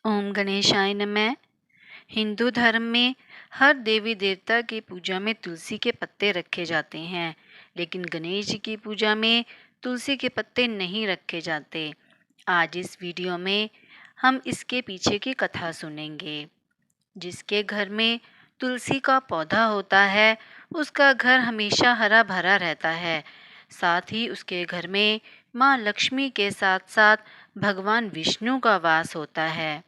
ओम गणेशाय नमः। हिंदू धर्म में हर देवी देवता की पूजा में तुलसी के पत्ते रखे जाते हैं, लेकिन गणेश जी की पूजा में तुलसी के पत्ते नहीं रखे जाते। आज इस वीडियो में हम इसके पीछे की कथा सुनेंगे। जिसके घर में तुलसी का पौधा होता है, उसका घर हमेशा हरा भरा रहता है। साथ ही उसके घर में माँ लक्ष्मी के साथ साथ भगवान विष्णु का वास होता है।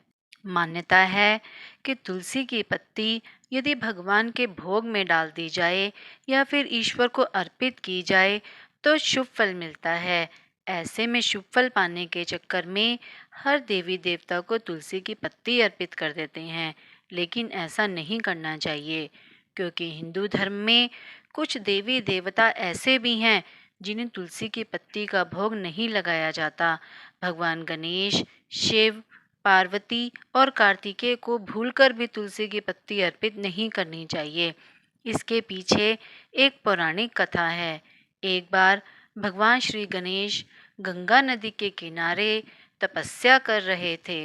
मान्यता है कि तुलसी की पत्ती यदि भगवान के भोग में डाल दी जाए या फिर ईश्वर को अर्पित की जाए तो शुभ फल मिलता है। ऐसे में शुभ फल पाने के चक्कर में हर देवी देवता को तुलसी की पत्ती अर्पित कर देते हैं, लेकिन ऐसा नहीं करना चाहिए, क्योंकि हिंदू धर्म में कुछ देवी देवता ऐसे भी हैं जिन्हें तुलसी की पत्ती का भोग नहीं लगाया जाता। भगवान गणेश, शिव, पार्वती और कार्तिकेय को भूलकर भी तुलसी की पत्ती अर्पित नहीं करनी चाहिए। इसके पीछे एक पौराणिक कथा है। एक बार भगवान श्री गणेश गंगा नदी के किनारे तपस्या कर रहे थे।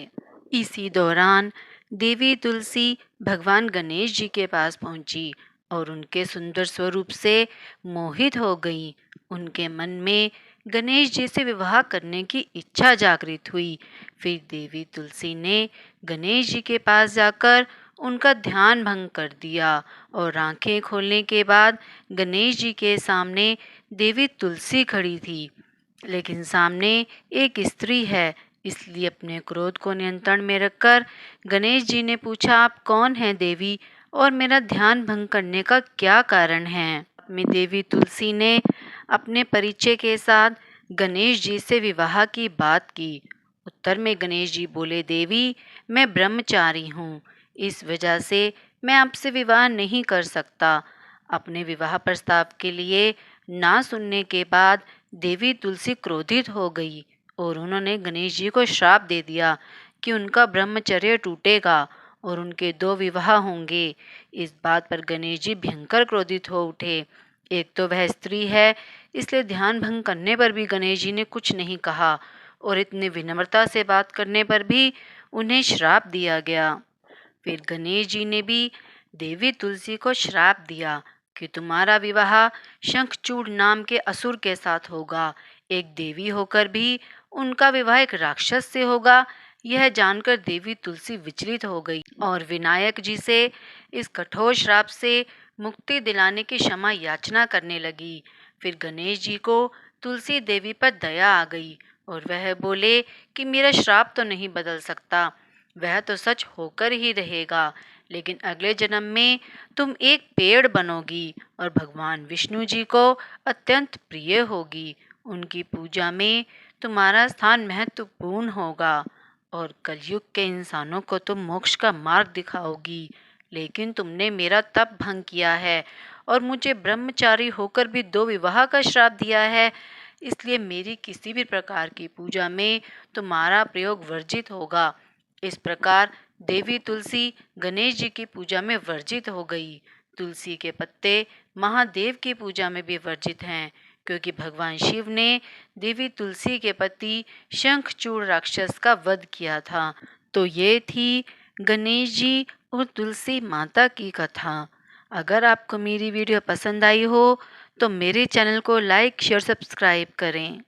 इसी दौरान देवी तुलसी भगवान गणेश जी के पास पहुंची और उनके सुंदर स्वरूप से मोहित हो गई। उनके मन में गणेश जी से विवाह करने की इच्छा जागृत हुई। फिर देवी तुलसी ने गणेश जी के पास जाकर उनका ध्यान भंग कर दिया और आंखें खोलने के बाद गणेश जी के सामने देवी तुलसी खड़ी थी, लेकिन सामने एक स्त्री है। इसलिए अपने क्रोध को नियंत्रण में रखकर गणेश जी ने पूछा, आप कौन हैं देवी, और मेरा ध्यान भंग करने का क्या कारण है? में देवी तुलसी ने अपने परिचय के साथ गणेश जी से विवाह की बात की। उत्तर में गणेश जी बोले, देवी मैं ब्रह्मचारी हूँ, इस वजह से मैं आपसे विवाह नहीं कर सकता। अपने विवाह प्रस्ताव के लिए ना सुनने के बाद देवी तुलसी क्रोधित हो गई और उन्होंने गणेश जी को श्राप दे दिया कि उनका ब्रह्मचर्य टूटेगा और उनके 2 विवाह होंगे। इस बात पर गणेश जी भयंकर क्रोधित हो उठे। एक तो वह स्त्री है, इसलिए ध्यान भंग करने पर भी गणेश जी ने कुछ नहीं कहा और इतनी विनम्रता से बात करने पर भी उन्हें श्राप दिया गया। फिर गणेश जी ने भी देवी तुलसी को श्राप दिया कि तुम्हारा विवाह शंखचूड़ नाम के असुर के साथ होगा। एक देवी होकर भी उनका विवाह एक राक्षस से होगा। यह जानकर देवी तुलसी विचलित हो गई और विनायक जी से इस कठोर श्राप से मुक्ति दिलाने की क्षमा याचना करने लगी। फिर गणेश जी को तुलसी देवी पर दया आ गई और वह बोले कि मेरा श्राप तो नहीं बदल सकता, वह तो सच होकर ही रहेगा, लेकिन अगले जन्म में तुम एक पेड़ बनोगी और भगवान विष्णु जी को अत्यंत प्रिय होगी। उनकी पूजा में तुम्हारा स्थान महत्वपूर्ण होगा और कलयुग के इंसानों को तुम मोक्ष का मार्ग दिखाओगी। लेकिन तुमने मेरा तप भंग किया है और मुझे ब्रह्मचारी होकर भी 2 विवाह का श्राप दिया है, इसलिए मेरी किसी भी प्रकार की पूजा में तुम्हारा प्रयोग वर्जित होगा। इस प्रकार देवी तुलसी गणेश जी की पूजा में वर्जित हो गई। तुलसी के पत्ते महादेव की पूजा में भी वर्जित हैं, क्योंकि भगवान शिव ने देवी तुलसी के पति शंखचूड़ राक्षस का वध किया था। तो ये थी गणेश जी और तुलसी माता की कथा। अगर आपको मेरी वीडियो पसंद आई हो तो मेरे चैनल को लाइक, शेयर, सब्सक्राइब करें।